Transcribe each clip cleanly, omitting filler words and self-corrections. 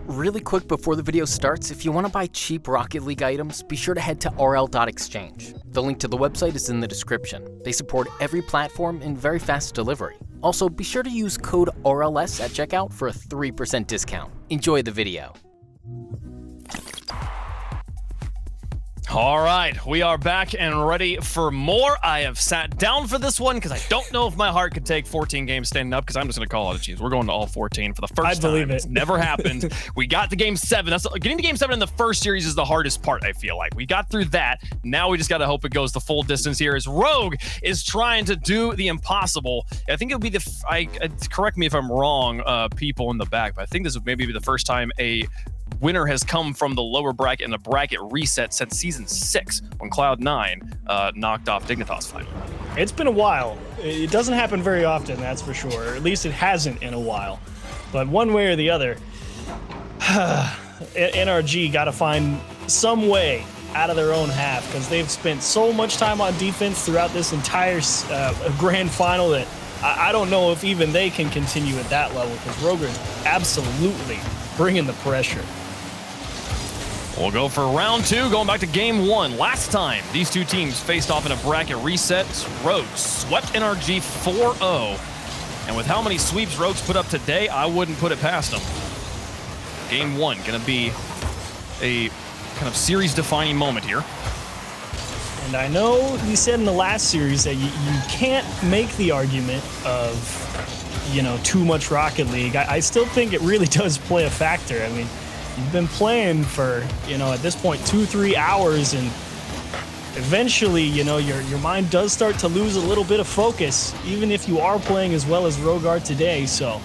Really quick before the video starts, if you want to buy cheap Rocket League items, be sure to head to rl.exchange. The link to the website is in the description. They support every platform and very fast delivery. Also, be sure to use code RLS at checkout for a 3% discount. Enjoy the video. All right, we are back and ready for more. I have sat down for this one because I don't know if my heart could take 14 games standing up, because I'm just going to call it a Chiefs. We're going to all 14 for the first time. I believe it. It's never happened. We got to game 7. Getting to game 7 in the first series is the hardest part, I feel like. We got through that. Now we just got to hope it goes the full distance here as Rogue is trying to do the impossible. I think it'll be correct me if I'm wrong, people in the back, but I think this would maybe be the first time a winner has come from the lower bracket and the bracket reset since season 6 when Cloud9 knocked off Dignitas finally. It's been a while. It doesn't happen very often, that's for sure. Or at least it hasn't in a while. But one way or the other, NRG got to find some way out of their own half, because they've spent so much time on defense throughout this entire grand final that I don't know if even they can continue at that level, because Rogue is absolutely bringing the pressure. We'll go for round 2, going back to game 1. Last time these two teams faced off in a bracket reset, Rogue swept NRG 4-0. And with how many sweeps Rogue's put up today, I wouldn't put it past them. Game 1 going to be a kind of series-defining moment here. And I know you said in the last series that you can't make the argument of, you know, too much Rocket League. I still think it really does play a factor. I mean, you've been playing for, you know, at this point 2-3 hours, and eventually, you know, your mind does start to lose a little bit of focus, even if you are playing as well as Rogue are today. So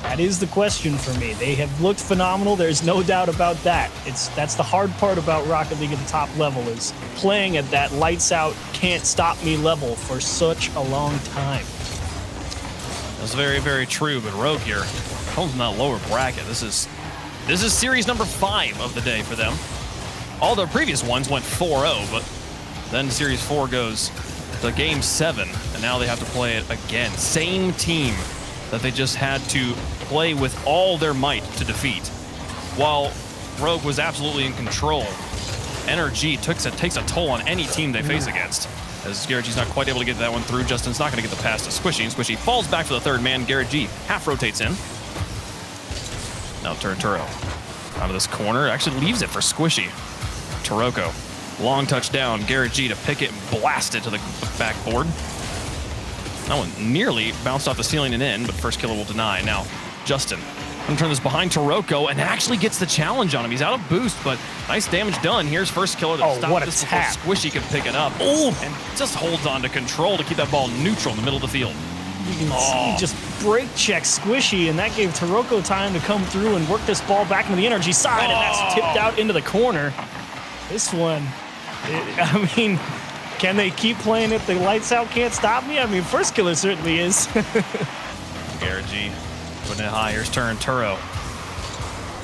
that is the question for me. They have looked phenomenal. There's no doubt about that. That's the hard part about Rocket League at the top level, is playing at that lights out, can't stop me level for such a long time. That's very, very true. But Rogue here comes from that lower bracket. This is series number 5 of the day for them. All their previous ones went 4-0, but then series 4 goes to game 7, and now they have to play it again. Same team that they just had to play with all their might to defeat. While Rogue was absolutely in control, NRG takes a toll on any team they face against. As Garrett G's not quite able to get that one through, Justin's not going to get the pass to Squishy, and Squishy falls back for the third man. Garrett G half rotates in. Now Turnturo out of this corner, actually leaves it for Squishy. Taroko, long touchdown, Garrett G to pick it and blast it to the backboard. That one nearly bounced off the ceiling and in, but first killer will deny. Now Justin, gonna turn this behind Taroko and actually gets the challenge on him. He's out of boost, but nice damage done. Here's first killer to stop this before Squishy can pick it up. Oh, and just holds on to control to keep that ball neutral in the middle of the field. You can see just break check Squishy, and that gave Taroko time to come through and work this ball back into the NRG side, and that's tipped out into the corner. This one, I mean, can they keep playing it? The lights out can't stop me? I mean, first killer certainly is. Garrett G putting it high. Here's Turnturo.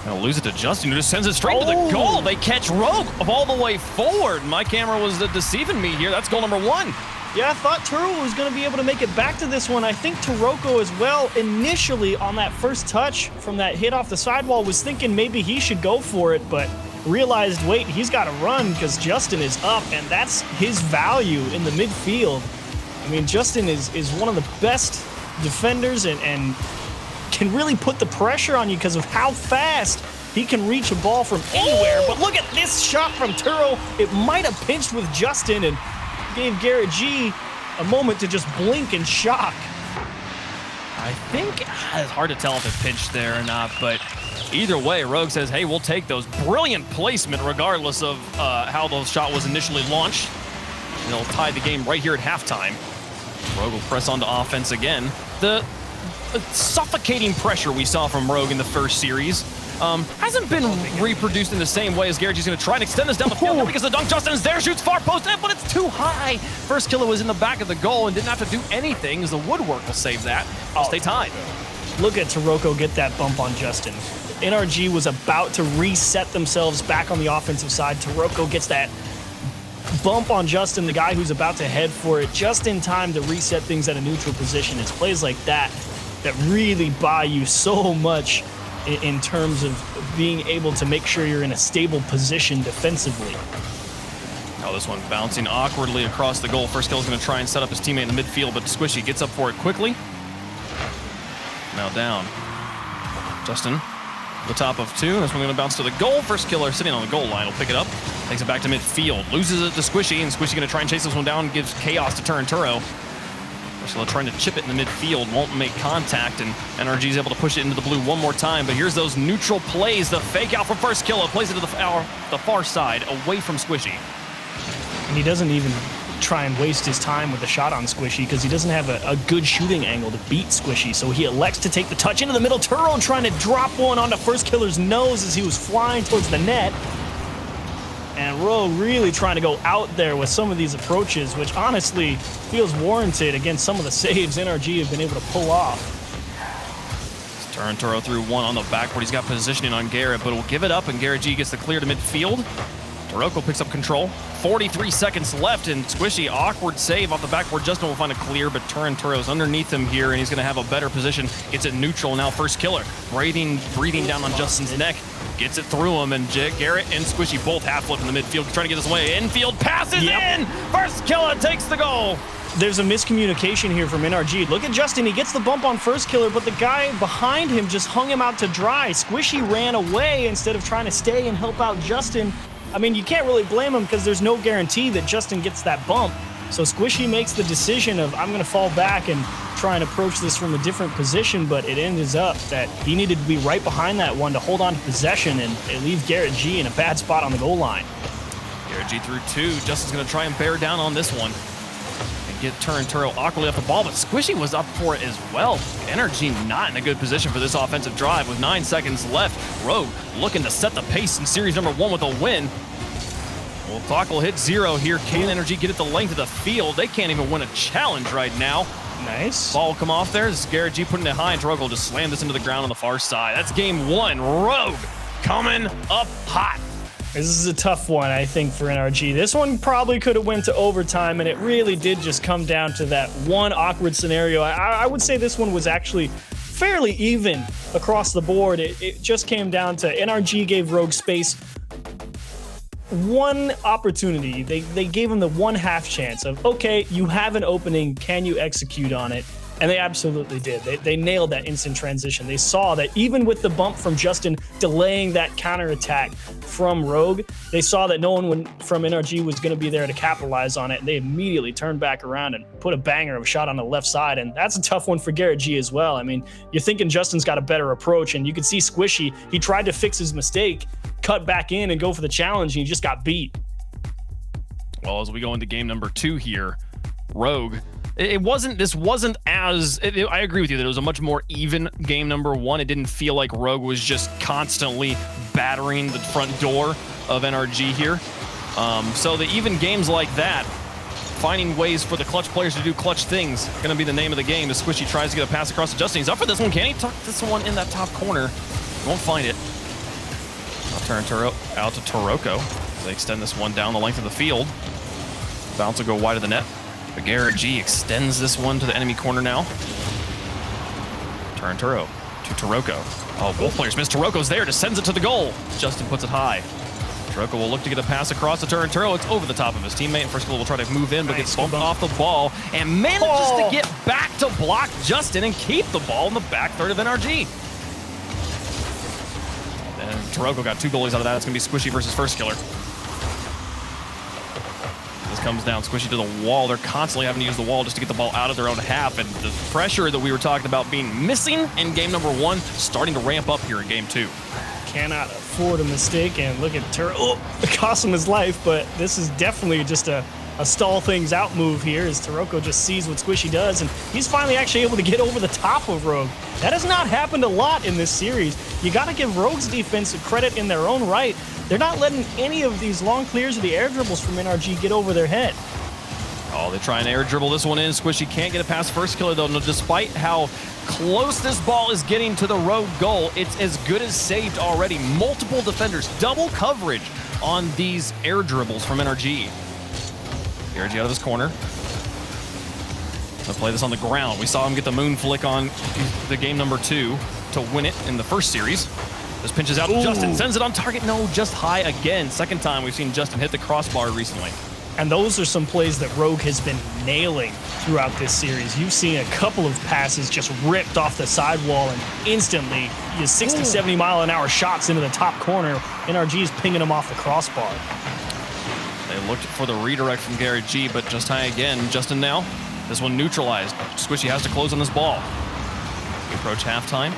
Gonna lose it to Justin, who just sends it straight to the goal. They catch Rogue all the way forward. My camera was deceiving me here. That's goal number 1. Yeah, I thought Turo was going to be able to make it back to this one. I think Taroko as well, initially on that first touch from that hit off the sidewall, was thinking maybe he should go for it, but realized, wait, he's got to run because Justin is up, and that's his value in the midfield. I mean, Justin is one of the best defenders and can really put the pressure on you because of how fast he can reach a ball from anywhere. But look at this shot from Turo. It might have pinched with Justin and gave Garrett G a moment to just blink in shock. I think it's hard to tell if it pinched there or not, but either way, Rogue says, hey, we'll take those. Brilliant placement regardless of how the shot was initially launched. And they'll tie the game right here at halftime. Rogue will press on to offense again. The suffocating pressure we saw from Rogue in the first series hasn't been reproduced in the same way as Garrett G's going to try and extend this down the field because the dunk Justin is there, shoots far post, but it's too high. First killer was in the back of the goal and didn't have to do anything as the woodwork will save that. Stay tied. Look at Taroko get that bump on Justin. NRG was about to reset themselves back on the offensive side. Taroko gets that bump on Justin, the guy who's about to head for it, just in time to reset things at a neutral position. It's plays like that that really buy you so much in terms of being able to make sure you're in a stable position defensively. Oh, this one bouncing awkwardly across the goal. First kill is going to try and set up his teammate in the midfield, but Squishy gets up for it quickly. Now down. Justin, the top of 2. This one going to bounce to the goal. First killer sitting on the goal line will pick it up. Takes it back to midfield. Loses it to Squishy, and Squishy going to try and chase this one down. Gives chaos to Turnturo. First killer trying to chip it in the midfield. Won't make contact, and NRG is able to push it into the blue one more time. But here's those neutral plays. The fake out from first killer. Plays it to the far side, away from Squishy. And he doesn't even try and waste his time with the shot on Squishy because he doesn't have a good shooting angle to beat Squishy. So he elects to take the touch into the middle. Turo trying to drop one onto first killer's nose as he was flying towards the net. And Rogue really trying to go out there with some of these approaches, which honestly feels warranted against some of the saves NRG have been able to pull off. Turnturo through one on the backboard. He's got positioning on Garrett, but will give it up, and Garrett G gets the clear to midfield. Turoko picks up control. 43 seconds left, and Squishy, awkward save off the backboard. Justin will find a clear, but Turo's underneath him here, and he's going to have a better position. Gets it neutral now, first killer. Breathing down on Justin's neck. Gets it through him, and Garrett and Squishy both half flip in the midfield, trying to get this away. Infield passes in! First killer takes the goal! There's a miscommunication here from NRG. Look at Justin, he gets the bump on first killer, but the guy behind him just hung him out to dry. Squishy ran away instead of trying to stay and help out Justin. I mean, you can't really blame him because there's no guarantee that Justin gets that bump. So Squishy makes the decision of, I'm going to fall back and try and approach this from a different position, but it ends up that he needed to be right behind that one to hold on to possession and leave Garrett G in a bad spot on the goal line. Garrett G through 2. Justin's going to try and bear down on this one and get Turnturo awkwardly off the ball, but Squishy was up for it as well. NRG not in a good position for this offensive drive with 9 seconds left. Rogue looking to set the pace in series number 1 with a win. Well, clock will hit 0 here. Can NRG get it the length of the field? They can't even win a challenge right now. Nice. Ball will come off there. This is Garrett G putting it high, and Rogue will just slam this into the ground on the far side. That's game 1. Rogue coming up hot. This is a tough one, I think, for NRG. This one probably could have went to overtime, and it really did just come down to that one awkward scenario. I would say this one was actually fairly even across the board. It just came down to NRG gave Rogue space one opportunity. They gave him the one half chance of, okay, you have an opening, can you execute on it? And they absolutely did. They nailed that instant transition. They saw that even with the bump from Justin delaying that counterattack from Rogue, they saw that no one from NRG was going to be there to capitalize on it, and they immediately turned back around and put a banger of a shot on the left side, and that's a tough one for Garrett G as well. I mean, you're thinking Justin's got a better approach, and you could see Squishy, he tried to fix his mistake, cut back in and go for the challenge, and he just got beat. Well, as we go into game number 2 here, Rogue, I agree with you that it was a much more even game number 1. It didn't feel like Rogue was just constantly battering the front door of NRG here. So the even games like that, finding ways for the clutch players to do clutch things, going to be the name of the game as Squishy tries to get a pass across to Justin. He's up for this one. Can he tuck this one in that top corner? Won't find it. I'll turn out to Turoko. They extend this one down the length of the field. Bounce will go wide of the net. But Garrett G extends this one to the enemy corner now. Turnturo to Turoko. Oh, both players miss. Turoko's there, just sends it to the goal. Justin puts it high. Turoko will look to get a pass across to Turnturo. It's over the top of his teammate. First goal will try to move in, but gets bumped off the ball and manages to get back to block Justin and keep the ball in the back third of NRG. And Turoko got 2 goalies out of that. It's going to be Squishy versus First Killer. This comes down, Squishy to the wall. They're constantly having to use the wall just to get the ball out of their own half, and the pressure that we were talking about being missing in game number 1 starting to ramp up here in game 2. Cannot afford a mistake, and look at Turo. Oh, it cost him his life, but this is definitely just a stall things out move here as Turoko just sees what Squishy does, and he's finally actually able to get over the top of Rogue. That has not happened a lot in this series. You got to give Rogue's defense credit in their own right. They're not letting any of these long clears or the air dribbles from NRG get over their head. Oh, they try and air dribble this one in. Squishy can't get it past First Killer, though. No, despite how close this ball is getting to the Rogue goal, it's as good as saved already. Multiple defenders, double coverage on these air dribbles from NRG. NRG out of his corner. Gonna play this on the ground. We saw him get the moon flick on the game number 2. to win it in the first series. This pinches out to Justin, sends it on target. No, just high again. Second time we've seen Justin hit the crossbar recently. And those are some plays that Rogue has been nailing throughout this series. You've seen a couple of passes just ripped off the sidewall and instantly 60, 70 mile an hour shots into the top corner. NRG is pinging them off the crossbar. They looked for the redirect from Garrett G, but just high again. Justin now, this one neutralized. Squishy has to close on this ball. We approach halftime.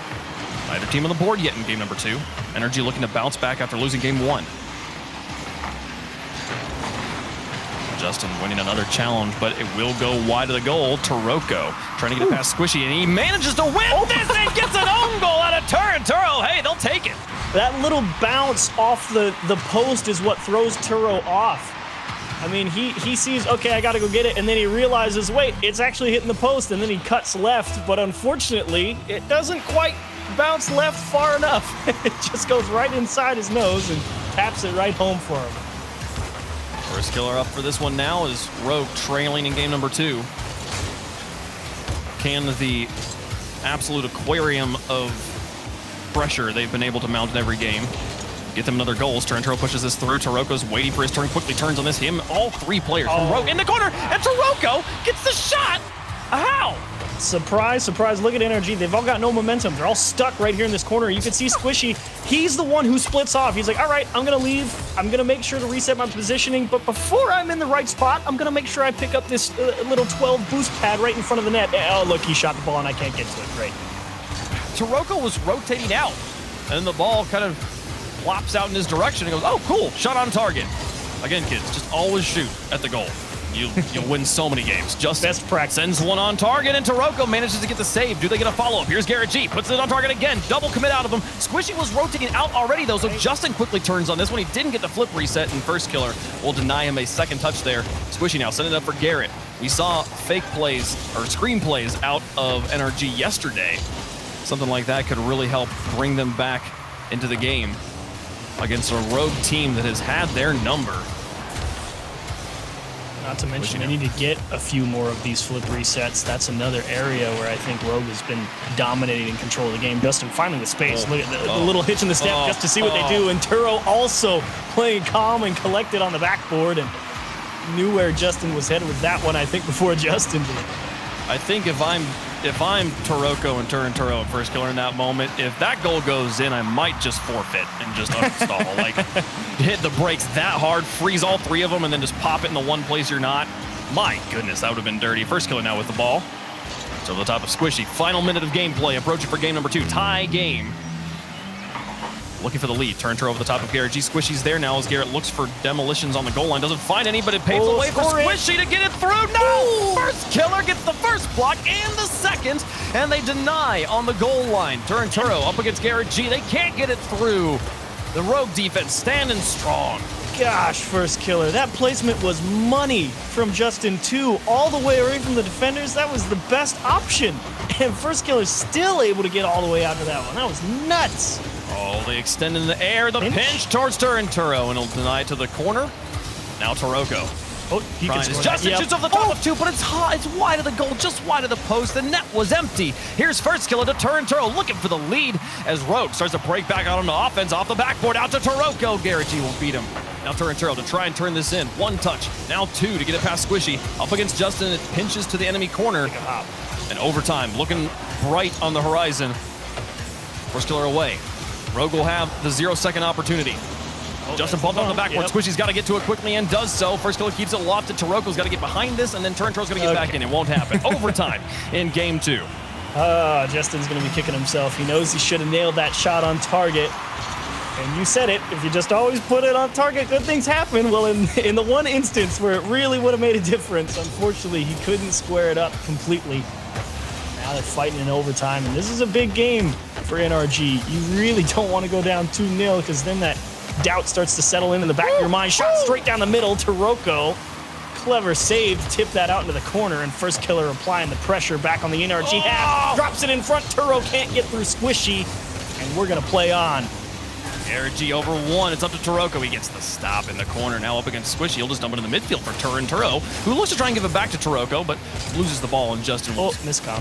Neither team on the board yet in game number 2. NRG looking to bounce back after losing game 1. Justin winning another challenge, but it will go wide of the goal. Taroko trying to get it past Squishy, and he manages to win this and gets an own goal out of Turo. Hey, they'll take it. That little bounce off the post is what throws Turo off. I mean, he sees, okay, I got to go get it, and then he realizes, wait, it's actually hitting the post, and then he cuts left, but unfortunately, it doesn't quite bounce left far enough. It just goes right inside his nose and taps it right home for him. First killer up for this one now is Rogue trailing in game number 2. Can the absolute aquarium of pressure they've been able to mount in every game get them another goal? Turnturo pushes this through. Taroko's waiting for his turn, quickly turns on this. All 3 players from Rogue in the corner, and Taroko gets the shot. How? Surprise, surprise. Look at NRG. They've all got no momentum. They're all stuck right here in this corner. You can see Squishy. He's the one who splits off. He's like, all right, I'm going to leave. I'm going to make sure to reset my positioning. But before I'm in the right spot, I'm going to make sure I pick up this little 12 boost pad right in front of the net. Oh, look, he shot the ball and I can't get to it. Great. Taroko was rotating out, and the ball kind of plops out in his direction and goes, oh, cool, shot on target. Again, kids, just always shoot at the goal. You'll win so many games. Just best practice. Sends one on target, and Taroko manages to get the save. Do they get a follow-up? Here's Garrett G. Puts it on target again. Double commit out of him. Squishy was rotating out already, though, so Justin quickly turns on this one. He didn't get the flip reset, and first killer will deny him a second touch there. Squishy now sending it up for Garrett. We saw fake plays or screen plays out of NRG yesterday. Something like that could really help bring them back into the game against a Rogue team that has had their number. Not to mention, they need to get a few more of these flip resets. That's another area where I think Rogue has been dominating and control of the game. Justin finally with space. Look at the little hitch in the step just to see what they do. And Turo also playing calm and collected on the backboard and knew where Justin was headed with that one, I think, before Justin did. I think if I'm Taroko and Turo at first killer in that moment, if that goal goes in, I might just forfeit and just uninstall. Like, hit the brakes that hard, freeze all 3 of them, and then just pop it in the one place you're not. My goodness, that would have been dirty. First killer now with the ball. It's over the top of Squishy. Final minute of gameplay, approaching for game number 2. Tie game. Looking for the lead. Turnturo over the top of Garrett G. Squishy's there now as Garrett looks for demolitions on the goal line. Doesn't find any, but it paves the way for Squishy to get it through. No! First killer gets the first block and the second, and they deny on the goal line. Turnturo up against Garrett G. They can't get it through. The Rogue defense standing strong. Gosh, first killer. That placement was money from Justin, too. All the way away from the defenders. That was the best option. And first killer's still able to get all the way out to that one. That was nuts. Oh, they extend in the air. The pinch towards Turnturo, and he'll deny it to the corner. Now Taroko. Oh, he can score. Justin shoots off the top of 2, but it's hot. It's wide of the goal, just wide of the post. The net was empty. Here's first killer to Turnturo, looking for the lead as Rogue starts to break back out on the offense. Off the backboard, out to Taroko. Garrett G will beat him. Now Turnturo to try and turn this in. 1 touch, now 2 to get it past Squishy. Up against Justin, it pinches to the enemy corner. And overtime, looking bright on the horizon. First killer away. Rogue will have the 0-second opportunity. Justin bumped on the backboard. Squishy's got to get to it quickly and does so. First killer keeps it lofted. Taroko's got to get behind this, and then Turnturo's going to get back in. It won't happen. Overtime in game 2. Justin's going to be kicking himself. He knows he should have nailed that shot on target. And you said it, if you just always put it on target, good things happen. Well, in the one instance where it really would have made a difference, unfortunately, he couldn't square it up completely. Now they're fighting in overtime, and this is a big game for NRG. You really don't want to go down 2-0 because then that doubt starts to settle in the back of your mind. Shot straight down the middle. Taroko, clever save to tip that out into the corner, and first killer applying the pressure back on the NRG half. Drops it in front. Turo can't get through Squishy, and we're going to play on. NRG over one. It's up to Turoko. He gets the stop in the corner. Now up against Squishy. He'll just dump it in the midfield for Turo, who looks to try and give it back to Turoko, but loses the ball, and Justin will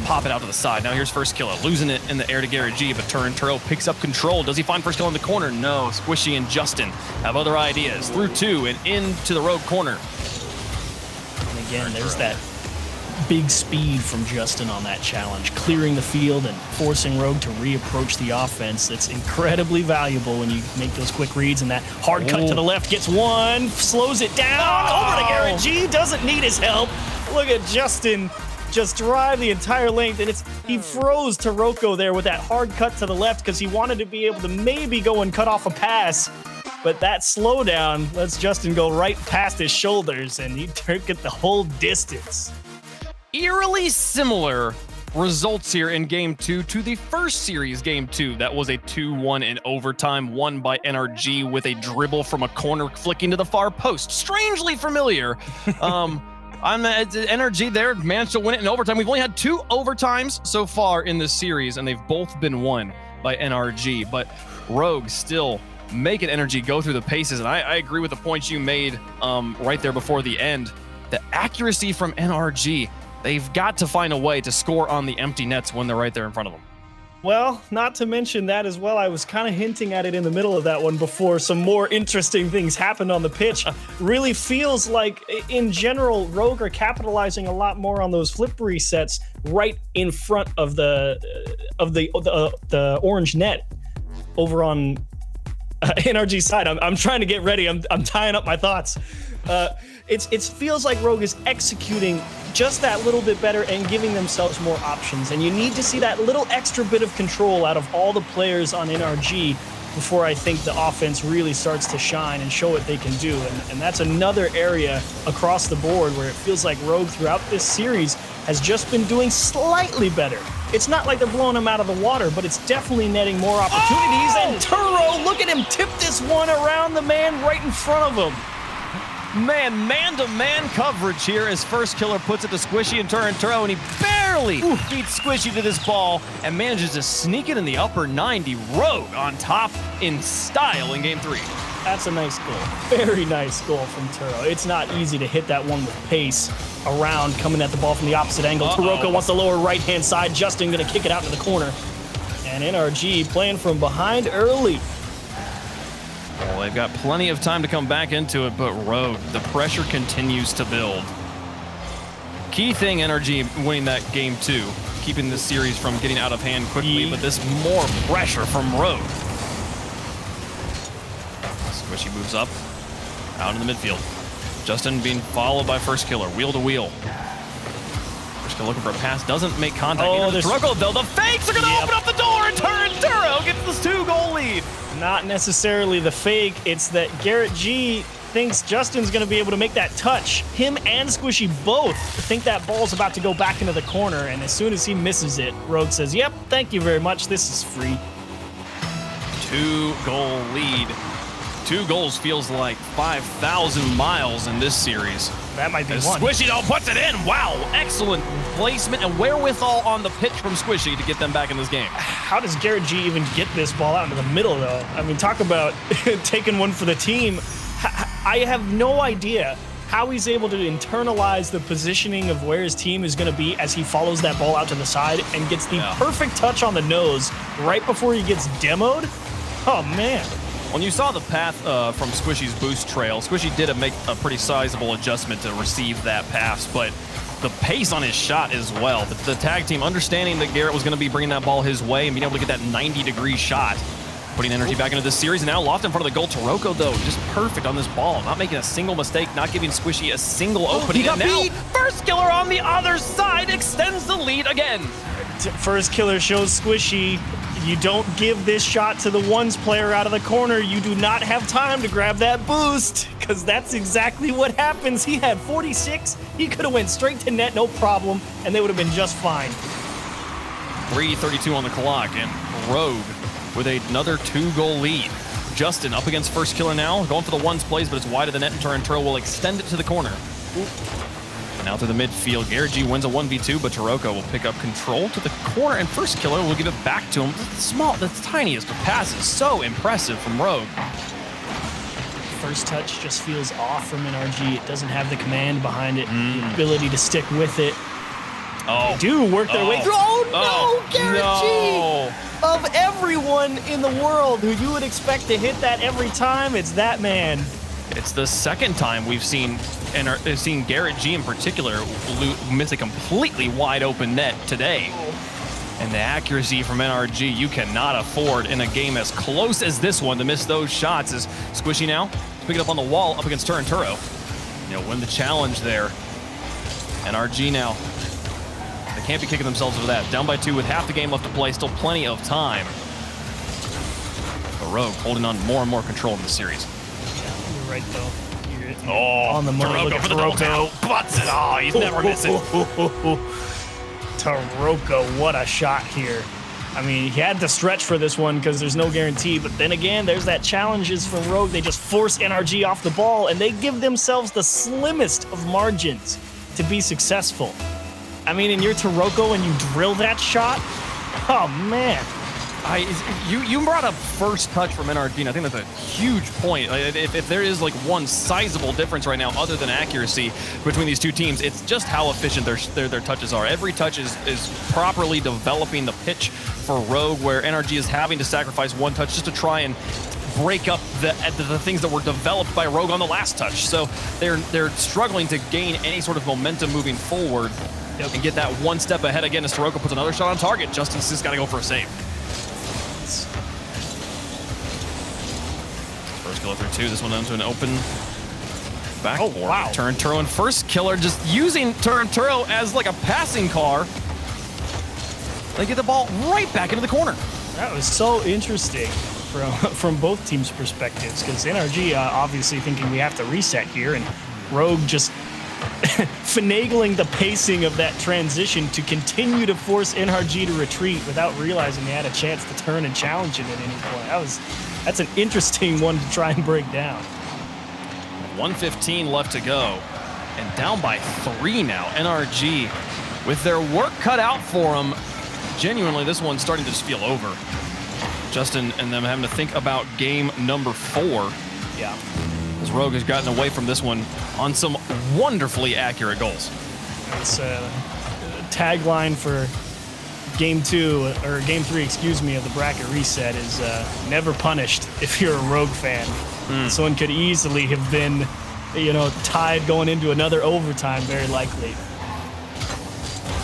pop it out to the side. Now here's first killer, losing it in the air to Garrett G, but Turo picks up control. Does he find first kill in the corner? No. Squishy and Justin have other ideas. Through two and into the Rogue corner. And again, there's that big speed from Justin on that challenge, clearing the field and forcing Rogue to reapproach the offense. It's incredibly valuable when you make those quick reads, and that hard cut to the left gets one, slows it down, over to Garrett G, doesn't need his help. Look at Justin just drive the entire length, and he froze Turoko there with that hard cut to the left because he wanted to be able to maybe go and cut off a pass. But that slowdown lets Justin go right past his shoulders, and he took it the whole distance. Eerily similar results here in Game 2 to the first series, Game 2. That was a 2-1 in overtime, won by NRG with a dribble from a corner flicking to the far post. Strangely familiar. NRG there managed to win it in overtime. We've only had 2 overtimes so far in this series, and they've both been won by NRG. But Rogue still making NRG go through the paces, and I agree with the points you made right there before the end. The accuracy from NRG, they've got to find a way to score on the empty nets when they're right there in front of them. Well, not to mention that as well, I was kind of hinting at it in the middle of that one before some more interesting things happened on the pitch. Really feels like, in general, Rogue are capitalizing a lot more on those flip resets right in front of the orange net over on NRG side. I'm trying to get ready. I'm tying up my thoughts. It feels like Rogue is executing just that little bit better and giving themselves more options. And you need to see that little extra bit of control out of all the players on NRG before I think the offense really starts to shine and show what they can do. And that's another area across the board where it feels like Rogue throughout this series has just been doing slightly better. It's not like they're blowing them out of the water, but it's definitely netting more opportunities. And Turo, look at him tip this one around the man right in front of him. Man-to-man coverage here as first killer puts it to Squishy and Turo, and he barely beats Squishy to this ball and manages to sneak it in the upper 90. Rogue on top in style in Game 3. That's a nice goal. Very nice goal from Turo. It's not easy to hit that one with pace around, coming at the ball from the opposite angle. Turoko wants the lower right-hand side. Justin gonna kick it out to the corner. And NRG playing from behind early. Well, they've got plenty of time to come back into it, but Rogue, the pressure continues to build. Key thing, NRG winning that Game 2, keeping this series from getting out of hand quickly, but this more pressure from Rogue. Squishy moves up, out in the midfield. Justin being followed by first killer, wheel to wheel. First killer looking for a pass, doesn't make contact. There's Turoko, though. The fakes are going to open up the door, and Turo gets this 2-goal lead. Not necessarily the fake, it's that Garrett G thinks Justin's going to be able to make that touch. Him and Squishy both think that ball's about to go back into the corner, and as soon as he misses it, Rogue says, yep, thank you very much, this is free. 2-goal lead. 2 goals feels like 5,000 miles in this series. That might be as one. Squishy though puts it in. Wow, excellent placement and wherewithal on the pitch from Squishy to get them back in this game. How does Garrett G even get this ball out into the middle, though? I mean, talk about taking one for the team. I have no idea how he's able to internalize the positioning of where his team is going to be as he follows that ball out to the side and gets the perfect touch on the nose right before he gets demoed. Oh, man. When you saw the path from Squishy's boost trail, Squishy did make a pretty sizable adjustment to receive that pass, but the pace on his shot as well. The tag team understanding that Garrett was going to be bringing that ball his way and being able to get that 90-degree shot, putting NRG back into this series. And now loft in front of the goal. Turoko, though, just perfect on this ball. Not making a single mistake, not giving Squishy a single opening. He got beat. First killer on the other side extends the lead again. First killer shows Squishy, you don't give this shot to the ones player out of the corner. You do not have time to grab that boost, because that's exactly what happens. He had 46. He could have went straight to net, no problem, and they would have been just fine. 3:32 on the clock, and Rogue with another 2-goal lead. Justin up against first killer now, going for the ones plays, but it's wide of the net, and Turo will extend it to the corner. Now to the midfield, NRG wins a 1v2, but Taroko will pick up control to the corner, and first killer will give it back to him. The tiniest of passes, so impressive from Rogue. First touch just feels off from NRG. It doesn't have the command behind it, the ability to stick with it. Oh, They do work their way through. Oh, no, Garrett G! Of everyone in the world who you would expect to hit that every time, it's that man. It's the second time we've seen Garrett G in particular miss a completely wide open net today. And the accuracy from NRG, you cannot afford in a game as close as this one to miss those shots. Is Squishy now, pick it up on the wall up against Turinturo. They'll win the challenge there. NRG now, they can't be kicking themselves over that. Down by 2 with half the game left to play, still plenty of time. But Rogue holding on more and more control in the series. You're right, though. You're Oh, on the money. Look at for the double tap. Butts it. Oh, he's never missing. Taroko, what a shot here. I mean, he had to stretch for this one because there's no guarantee, but then again, there's that challenges from Rogue. They just force NRG off the ball, and they give themselves the slimmest of margins to be successful. I mean, and you're Taroko and you drill that shot? Oh, man. You brought up first touch from NRG, and I think that's a huge point. If there is like one sizable difference right now other than accuracy between these two teams, it's just how efficient their touches are. Every touch is properly developing the pitch for Rogue, where NRG is having to sacrifice one touch just to try and break up the things that were developed by Rogue on the last touch. So they're struggling to gain any sort of momentum moving forward and get that one step ahead again as Taroko puts another shot on target. Justin's just got to go for a save. First killer through 2. This one down to an open backboard. Oh, wow. Turinturo and first killer just using Turinturo as like a passing car. They get the ball right back into the corner. That was so interesting from both teams' perspectives, because NRG obviously thinking we have to reset here, and Rogue just finagling the pacing of that transition to continue to force NRG to retreat without realizing they had a chance to turn and challenge it at any point. That's an interesting one to try and break down. 1:15 left to go, and down by 3 now. NRG with their work cut out for them. Genuinely, this one's starting to just feel over. Justin and them having to think about game number 4. Yeah. As Rogue has gotten away from this one on some wonderfully accurate goals. It's a tagline for game 2, or game 3, excuse me, of the bracket reset is never punished if you're a Rogue fan. This one could easily have been, tied going into another overtime, very likely.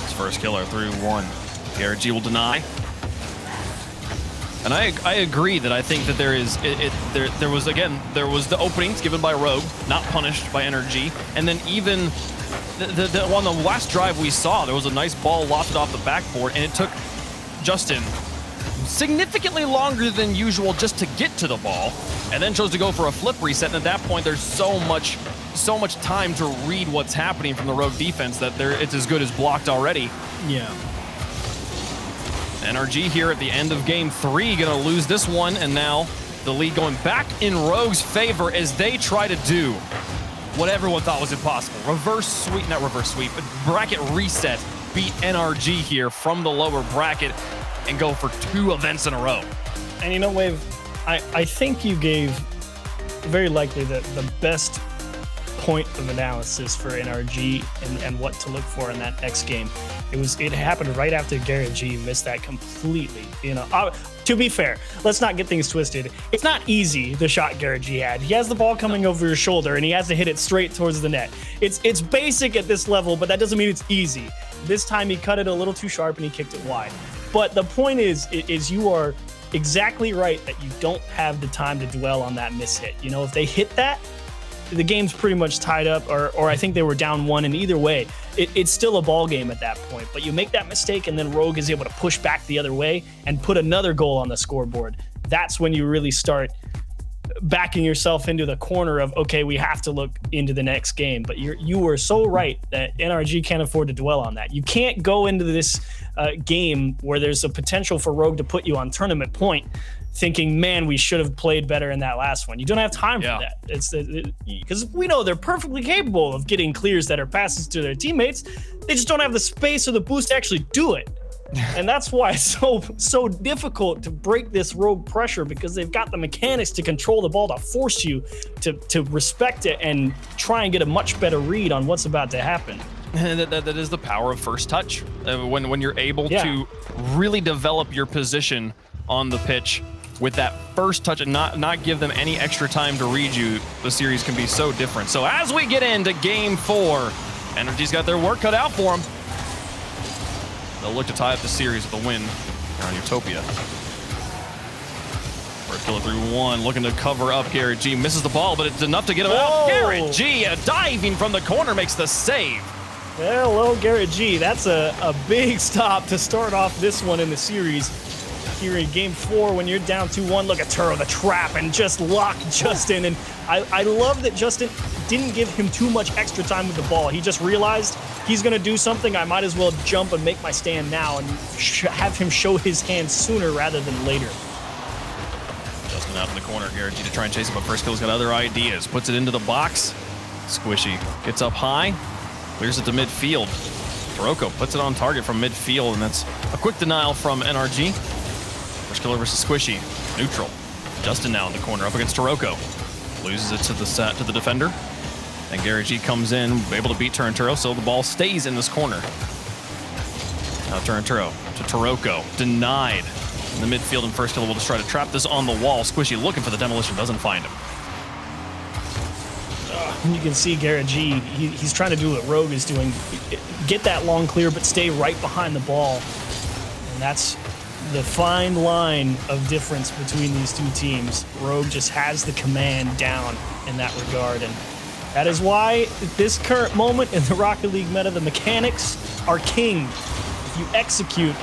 His first killer through 1. Garrett G will deny. And I agree that I think that there was the openings given by Rogue, not punished by NRG, and then even on the last drive we saw, there was a nice ball lofted off the backboard, and it took Justin significantly longer than usual just to get to the ball, and then chose to go for a flip reset. And at that point, there's so much time to read what's happening from the Rogue defense that it's as good as blocked already. Yeah. NRG here at the end of game 3, gonna lose this one, and now the lead going back in Rogue's favor as they try to do what everyone thought was impossible. Not reverse sweep, but bracket reset, beat NRG here from the lower bracket and go for 2 events in a row. And Wave, I think you gave very likely the best point of analysis for NRG and what to look for in that next game. It happened right after Garrett G missed that completely. To be fair, let's not get things twisted. It's not easy, the shot Garrett G had. He has the ball coming over his shoulder and he has to hit it straight towards the net. It's basic at this level, but that doesn't mean it's easy. This time he cut it a little too sharp and he kicked it wide. But the point is you are exactly right that you don't have the time to dwell on that miss hit. If they hit that, the game's pretty much tied up, or I think they were down 1, and either way, it's still a ball game at that point. But you make that mistake, and then Rogue is able to push back the other way and put another goal on the scoreboard. That's when you really start backing yourself into the corner of, okay, we have to look into the next game. But you were so right that NRG can't afford to dwell on that. You can't go into this game where there's a potential for Rogue to put you on tournament point thinking, man, we should have played better in that last one. You don't have time for that. It's because we know they're perfectly capable of getting clears that are passes to their teammates. They just don't have the space or the boost to actually do it. And that's why it's so difficult to break this Rogue pressure, because they've got the mechanics to control the ball, to force you to respect it and try and get a much better read on what's about to happen. And that is the power of first touch. When you're able to really develop your position on the pitch with that first touch and not give them any extra time to read you, the series can be so different. So as we get into game 4, NRG's got their work cut out for them. They'll look to tie up the series with a win here on Utopia. First killer through 1, looking to cover up. Garrett G misses the ball, but it's enough to get him out. Garrett G diving from the corner makes the save. Hello, Garrett G. That's a big stop to start off this one in the series. Here in game 4, when you're down 2-1, look at Turo, the trap, and just lock Justin. And I love that Justin didn't give him too much extra time with the ball. He just realized he's going to do something. I might as well jump and make my stand now and have him show his hand sooner rather than later. Justin out in the corner, Garrett G to try and chase him, but first kill's got other ideas. Puts it into the box. Squishy gets up high, clears it to midfield. Taroko puts it on target from midfield, and that's a quick denial from NRG. First killer versus Squishy, neutral. Justin now in the corner up against Taroko. Loses it to the defender. And Garrett G comes in, able to beat Turinturo, so the ball stays in this corner. Now Turinturo to Taroko, denied. In the midfield, and first killer will just try to trap this on the wall. Squishy looking for the demolition, doesn't find him. You can see Garrett G, he's trying to do what Rogue is doing. Get that long clear, but stay right behind the ball. And that's the fine line of difference between these two teams. Rogue just has the command down in that regard, and that is why at this current moment in the Rocket League meta, the mechanics are king. If you execute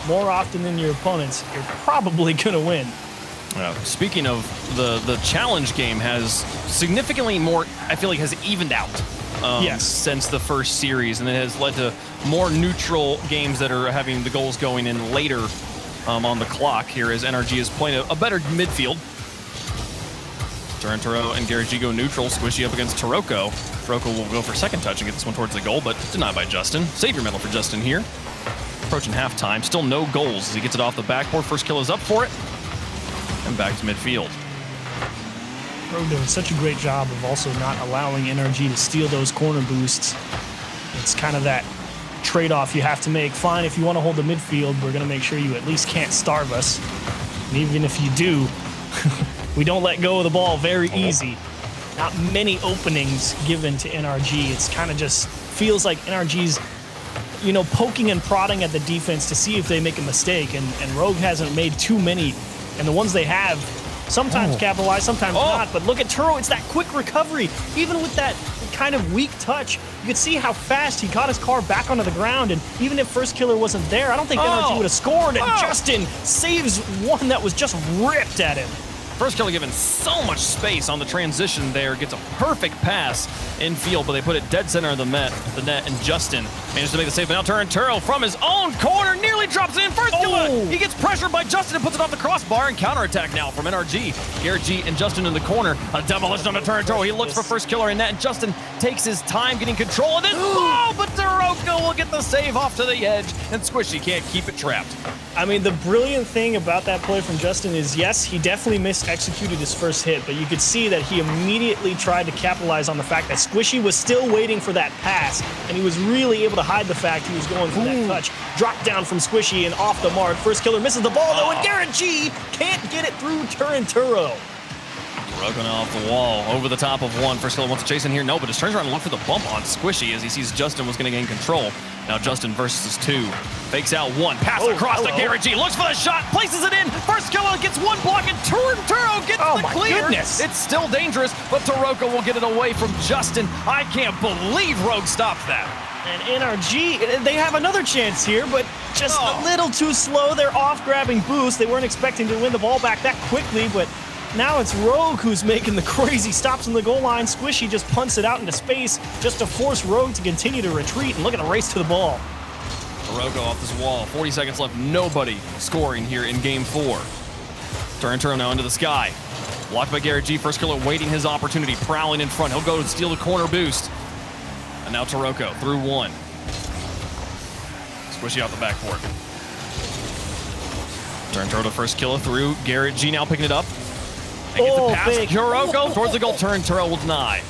more often than your opponents, you're probably gonna win. Speaking of, the challenge game has significantly more, I feel like, has evened out since the first series, and it has led to more neutral games that are having the goals going in later on the clock here, as NRG is playing a better midfield. Turinturo and Garrett G go neutral. Squishy up against Taroko. Taroko will go for second touch and get this one towards the goal, but denied by Justin. Savior medal for Justin here. Approaching halftime, still no goals as he gets it off the backboard. First kill is up for it, and back to midfield. Rogue doing such a great job of also not allowing NRG to steal those corner boosts. It's kind of that trade-off you have to make. Fine, if you want to hold the midfield, we're going to make sure you at least can't starve us. And even if you do, we don't let go of the ball very easy. Not many openings given to NRG. It's kind of just feels like NRG's, you know, poking and prodding at the defense to see if they make a mistake, and Rogue hasn't made too many, and the ones they have sometimes capitalize, sometimes not. But look at Turo, it's that quick recovery. Even with that kind of weak touch, you could see how fast he got his car back onto the ground, and even if first killer wasn't there, I don't think NRG would have scored, and Justin saves one that was just ripped at him. First killer given so much space on the transition there, gets a perfect pass infield, but they put it dead center of the net, and Justin managed to make the save. But now Turinturo from his own corner nearly drops it in. First killer, he gets pressured by Justin and puts it off the crossbar, and counterattack now from NRG. Garrett G and Justin in the corner. A demolition on the Turinturo. He looks for first killer in net, and Justin takes his time getting control of this ball, but Taroko will get the save off to the edge, and Squishy can't keep it trapped. I mean, the brilliant thing about that play from Justin is, yes, he definitely executed his first hit, but you could see that he immediately tried to capitalize on the fact that Squishy was still waiting for that pass, and he was really able to hide the fact he was going for that touch. Drop down from Squishy and off the mark. First killer misses the ball, though, and Garrett G can't get it through Turinturo. Rugging off the wall, over the top of one. First killer wants to chase in here, no, but just turns around and looks for the bump on Squishy as he sees Justin was going to gain control. Now Justin versus two. Fakes out one, pass across to Garrett G. Looks for the shot, places it in. First killer gets one block, and Turinturo gets the clear. Goodness. It's still dangerous, but Taroko will get it away from Justin. I can't believe Rogue stopped that. And NRG, they have another chance here, but just a little too slow. They're off grabbing boost. They weren't expecting to win the ball back that quickly, but now it's Rogue who's making the crazy stops on the goal line. Squishy just punts it out into space just to force Rogue to continue to retreat, and look at the race to the ball. Taroko off this wall, 40 seconds left, nobody scoring here in game 4. Turn now into the sky. Blocked by Garrett G. First killer waiting his opportunity, prowling in front. He'll go to steal the corner boost. And now Taroko through one. Squishy out the backboard. Turn first killer through. Garrett G now picking it up. And gets it past Taroko towards the goal. Turn will deny.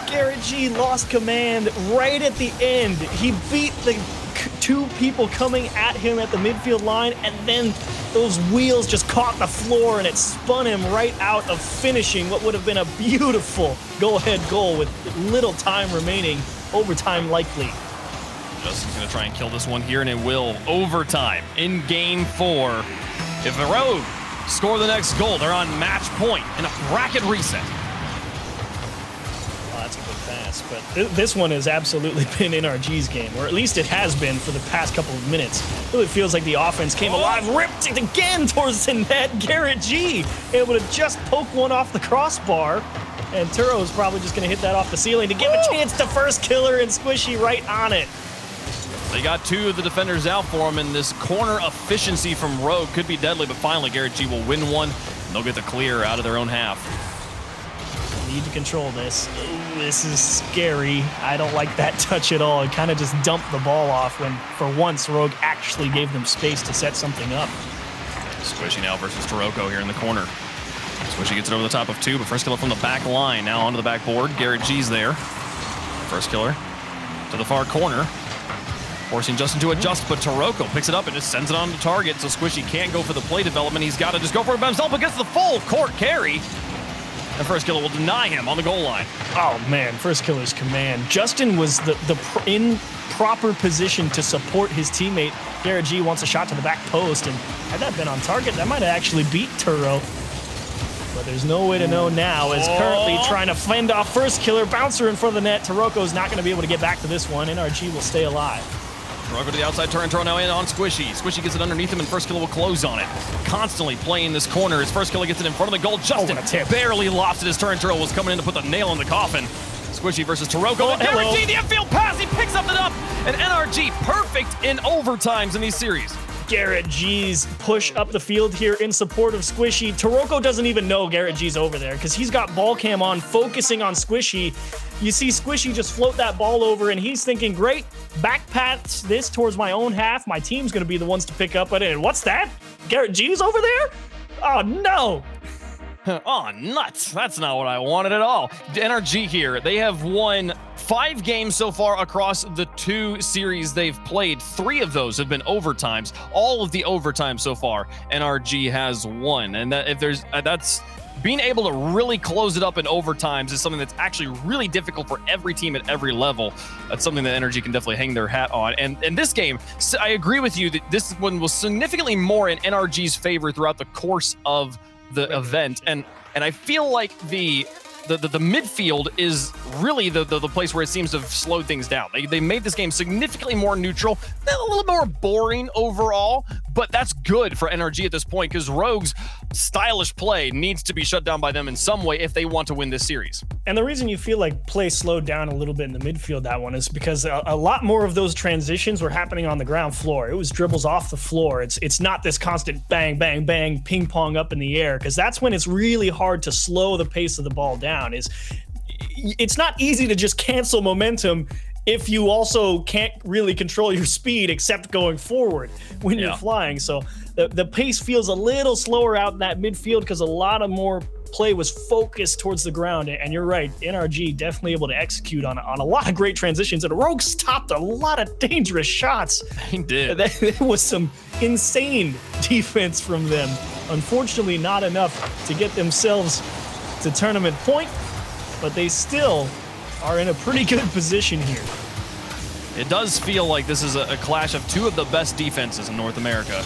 Garrett G lost command right at the end. He beat the two people coming at him at the midfield line, and then those wheels just caught the floor and it spun him right out of finishing what would have been a beautiful go-ahead goal with little time remaining, overtime likely. Justin's going to try and kill this one here, and it will. Overtime in game 4. If the Rogue score the next goal, they're on match point in a bracket reset. Well, that's a good pass, but this one has absolutely been NRG's game, or at least it has been for the past couple of minutes. It really feels like the offense came alive, ripped it again towards the net. Garrett G able to just poke one off the crossbar, and Turo is probably just going to hit that off the ceiling to give a chance to first killer, and Squishy right on it. They got 2 of the defenders out for him, and this corner efficiency from Rogue could be deadly, but finally Garrett G will win one, and they'll get the clear out of their own half. Need to control this. Ooh, this is scary. I don't like that touch at all. It kind of just dumped the ball off when, for once, Rogue actually gave them space to set something up. Squishy now versus Taroko here in the corner. Squishy gets it over the top of 2, but first killer from the back line. Now onto the backboard. Garrett G's there. First killer to the far corner. Forcing Justin to adjust, but Taroko picks it up and just sends it on to target, so Squishy can't go for the play development. He's got to just go for it by himself, but gets the full court carry. And first killer will deny him on the goal line. Oh, man, first killer's command. Justin was in proper position to support his teammate. Garrett G wants a shot to the back post, and had that been on target, that might have actually beat Turo. But there's no way to know now, as currently trying to fend off first killer. Bouncer in front of the net. Taroko's not going to be able to get back to this one. NRG will stay alive. Taroko to the outside, turn now in on Squishy. Squishy gets it underneath him, and first killer will close on it. Constantly playing this corner. His first killer gets it in front of the goal. Justin barely lofted his turn. Turo was coming in to put the nail in the coffin. Squishy versus Taroko. And Garrett G, the infield pass. He picks up it up. And NRG perfect in overtimes in these series. Garrett G's push up the field here in support of Squishy. Taroko doesn't even know Garrett G's over there because he's got ball cam on, focusing on Squishy. You see Squishy just float that ball over, and he's thinking, great, back pass this towards my own half. My team's going to be the ones to pick up it. And what's that? Garrett G's over there? Oh, no. Oh, nuts. That's not what I wanted at all. NRG here, they have won 5 games so far across the 2 series they've played. 3 of those have been overtimes. All of the overtimes so far, NRG has won. And that's being able to really close it up in overtimes is something that's actually really difficult for every team at every level. That's something that NRG can definitely hang their hat on. And this game, I agree with you that this one was significantly more in NRG's favor throughout the course of the event, and I feel like the midfield is really the place where it seems to have slowed things down. They made this game significantly more neutral, a little more boring overall, but that's good for NRG at this point because Rogue's stylish play needs to be shut down by them in some way if they want to win this series. And the reason you feel like play slowed down a little bit in the midfield that one is because a lot more of those transitions were happening on the ground floor. It was dribbles off the floor. It's not this constant bang, bang, bang, ping pong up in the air, because that's when it's really hard to slow the pace of the ball down. It's not easy to just cancel momentum if you also can't really control your speed except going forward when you're flying. So the pace feels a little slower out in that midfield because a lot of more play was focused towards the ground. And you're right, NRG definitely able to execute on a lot of great transitions, and Rogue stopped a lot of dangerous shots. He did. There was some insane defense from them. Unfortunately, not enough to get themselves to tournament point, but they still are in a pretty good position here. It does feel like this is a clash of 2 of the best defenses in North America.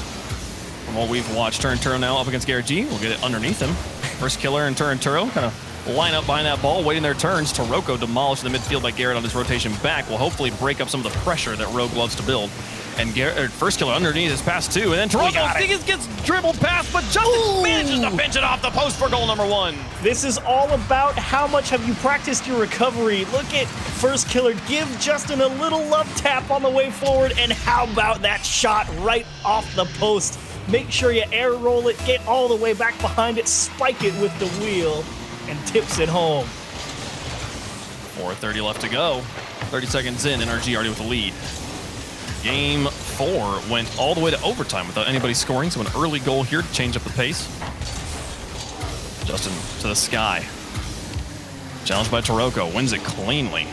From what we've watched, Turo now up against Garrett G. We'll get it underneath him. First killer and Turo kind of line up behind that ball, waiting their turns. Taroko demolished the midfield by Garrett on his rotation back will hopefully break up some of the pressure that Rogue loves to build. And Garrett, first killer underneath his pass 2, and then Taroko gets dribbled past, but Justin manages to pinch it off the post for goal number 1. This is all about how much have you practiced your recovery. Look at first killer give Justin a little love tap on the way forward, and how about that shot right off the post? Make sure you air roll it, get all the way back behind it, spike it with the wheel, and tips it home. 4:30 left to go. 30 seconds in, NRG already with the lead. Game 4 went all the way to overtime without anybody scoring, so an early goal here to change up the pace. Justin to the sky. Challenged by Taroko, wins it cleanly.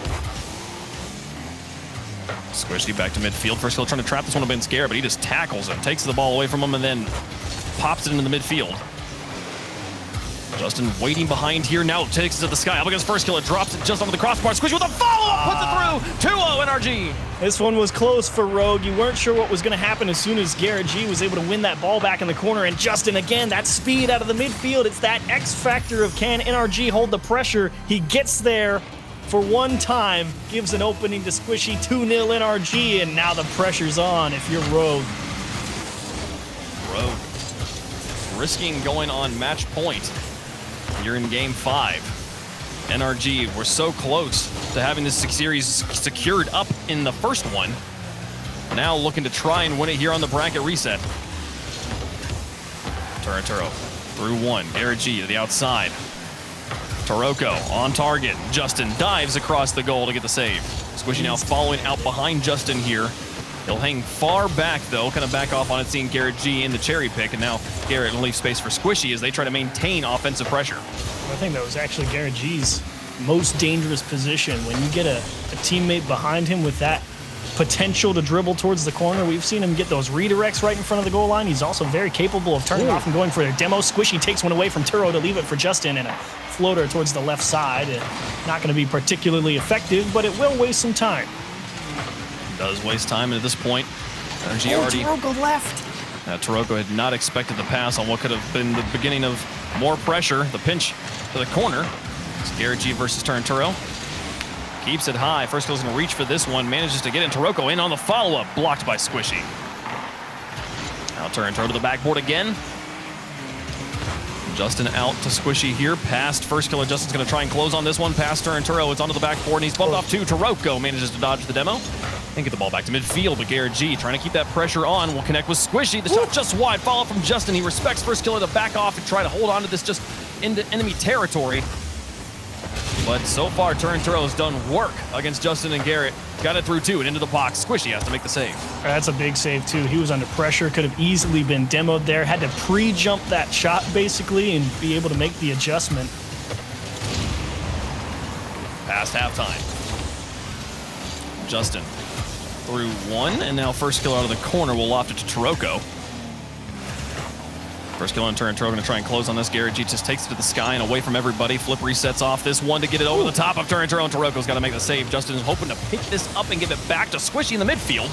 Squishy back to midfield. First kill trying to trap this one, a bit scared, but he just tackles him, takes the ball away from him, and then pops it into the midfield. Justin waiting behind here, now takes it to the sky. Up against first killer, drops it just onto the crossbar. Squishy with a follow-up, puts it through. 2-0 NRG. This one was close for Rogue. You weren't sure what was going to happen as soon as Garrett G was able to win that ball back in the corner. And Justin, again, that speed out of the midfield. It's that X factor of can NRG hold the pressure. He gets there for one time, gives an opening to Squishy, 2-0 NRG, and now the pressure's on if you're Rogue. Rogue risking going on match point. You're in game 5. NRG, we're so close to having this series secured up in the first one. Now looking to try and win it here on the bracket reset. Turinturo through one. Garrett G to the outside. Taroko on target. Justin dives across the goal to get the save. Squishy now following out behind Justin here. He'll hang far back, though, kind of back off on it, seeing Garrett G in the cherry pick, and now Garrett will leave space for Squishy as they try to maintain offensive pressure. I think that was actually Garrett G's most dangerous position. When you get a teammate behind him with that potential to dribble towards the corner, we've seen him get those redirects right in front of the goal line. He's also very capable of turning off and going for a demo. Squishy takes one away from Turo to leave it for Justin, and a floater towards the left side. Not going to be particularly effective, but it will waste some time. Does waste time, and at this point, NRG already... Taroko left. Taroko had not expected the pass on what could have been the beginning of more pressure. The pinch to the corner. It's Garrett G versus Turinturo. Keeps it high. First kill's going to reach for this one. Manages to get in. Taroko in on the follow-up. Blocked by Squishy. Now Turinturo to the backboard again. Justin out to Squishy here. Past first killer. Justin's going to try and close on this one. Past Turinturo. It's onto the backboard, and he's bumped off to Taroko. Manages to dodge the demo and get the ball back to midfield. But Garrett G trying to keep that pressure on. Will connect with Squishy. The shot just wide. Follow from Justin. He respects first killer to back off and try to hold on to this just into enemy territory. But so far, Turinturo has done work against Justin and Garrett. Got it through two and into the box. Squishy has to make the save. That's a big save, too. He was under pressure. Could have easily been demoed there. Had to pre-jump that shot, basically, and be able to make the adjustment. Past halftime. Justin through one, and now first kill out of the corner will loft it to Taroko. First kill on Turinturo, going to try and close on this. Garrett G just takes it to the sky and away from everybody. Flip resets off this one to get it over the top of Turinturo, and Taroko's got to make the save. Justin is hoping to pick this up and give it back to Squishy in the midfield.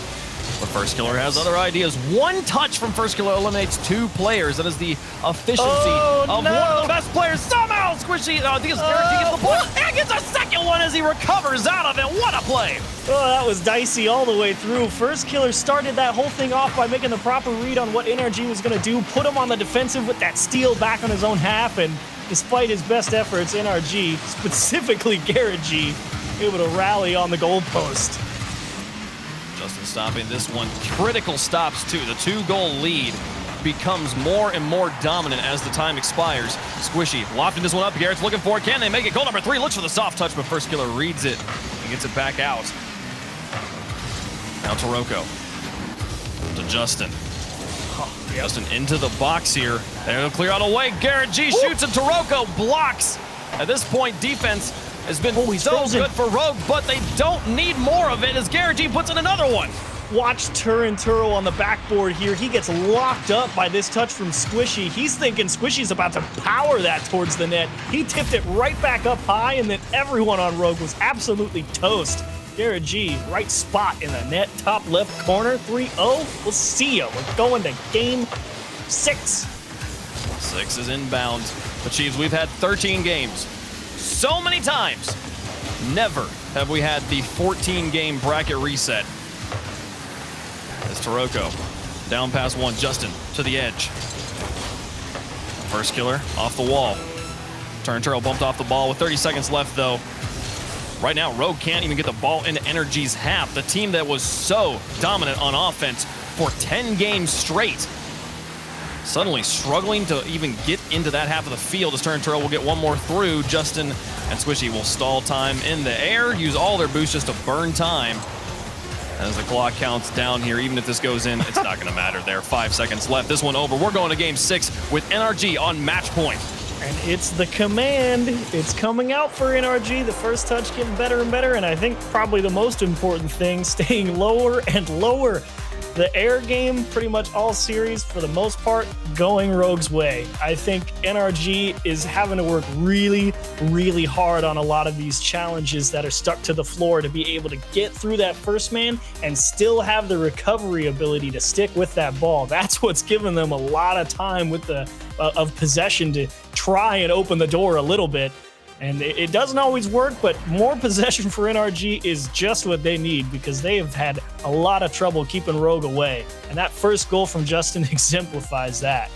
But First Killer has other ideas. One touch from First Killer eliminates two players. That is the efficiency of one of the best players. Somehow Squishy, I think it's Garrett G gets the point and gets a second one as he recovers out of it. What a play! Oh, that was dicey all the way through. First Killer started that whole thing off by making the proper read on what NRG was going to do, put him on the defensive with that steal back on his own half, and despite his best efforts, NRG, specifically Garrett G, able to rally on the goalpost. Justin stopping this one. Critical stops, too. The two-goal lead becomes more and more dominant as the time expires. Squishy lofting this one up. Garrett's looking for it. Can they make it? Goal number 3. Looks for the soft touch, but First Killer reads it and gets it back out. Now Taroko to Justin. Justin into the box here. They'll clear out away. Garrett G shoots and Taroko blocks. At this point, defense has been so good for Rogue, but they don't need more of it as Garrett G puts in another one. Watch Turinturo on the backboard here. He gets locked up by this touch from Squishy. He's thinking Squishy's about to power that towards the net. He tipped it right back up high, and then everyone on Rogue was absolutely toast. Garrett G, right spot in the net, top left corner, 3-0. We'll see ya. We're going to game 6. 6 is inbound. But Chiefs, we've had 13 games. So many times, never have we had the 14-game bracket reset. As Taroko down past one, Justin to the edge. First Killer off the wall. Turinturo bumped off the ball with 30 seconds left, though. Right now, Rogue can't even get the ball into NRG's half. The team that was so dominant on offense for 10 games straight. suddenly struggling to even get into that half of the field as Turnturo will get one more through. Justin and Squishy will stall time in the air, use all their boosts just to burn time. As the clock counts down here, even if this goes in, it's not going to matter there. 5 seconds left. This one over. We're going to game 6 with NRG on match point. And it's the command. It's coming out for NRG. The first touch getting better and better. And I think probably the most important thing, staying lower and lower. The air game, pretty much all series, for the most part, going Rogue's way. I think NRG is having to work really, really hard on a lot of these challenges that are stuck to the floor to be able to get through that first man and still have the recovery ability to stick with that ball. That's what's given them a lot of time with the of possession to try and open the door a little bit. And it doesn't always work, but more possession for NRG is just what they need because they have had a lot of trouble keeping Rogue away. And that first goal from Justin exemplifies that.